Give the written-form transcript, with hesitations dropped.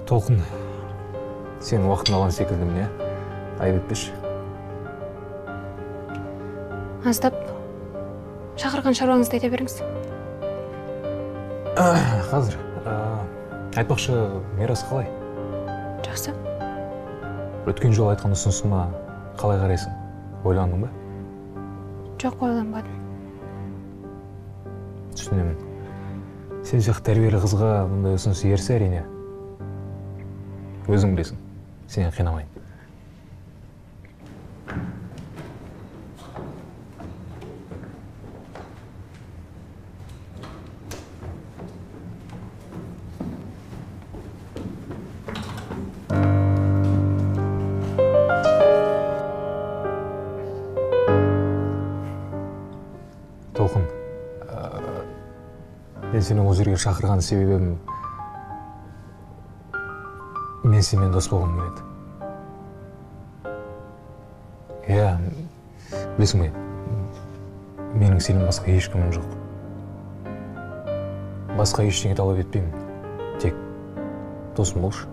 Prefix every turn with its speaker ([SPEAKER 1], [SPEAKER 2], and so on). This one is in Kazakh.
[SPEAKER 1] Толқын, сен уақытын алған секілдімін, иә? Айып етпеші.
[SPEAKER 2] Аздап, шақырған шаруаңызды айта беріңіз.
[SPEAKER 1] Қазір, айтпақшы, Мирас қалай?
[SPEAKER 2] Жақсы.
[SPEAKER 1] Өткен жол айтқан ұсынысыма қалай қарайсың? Ойландың ба?
[SPEAKER 2] Жоқ, ойланбадым.
[SPEAKER 1] Түсінемін. Сен сияқты тәрбиелі қызға бұндай ұсыныс ерсі әрине. Өзің білесің, сені қинамайын. Толқын, мен сені ол жерге шақырған себебім мен сенімен дос болғым келеді. Иә, білесің бе, менің сенен басқа ешкімім жоқ. Басқа ештеңе талап етпеймін. Тек досым болшы.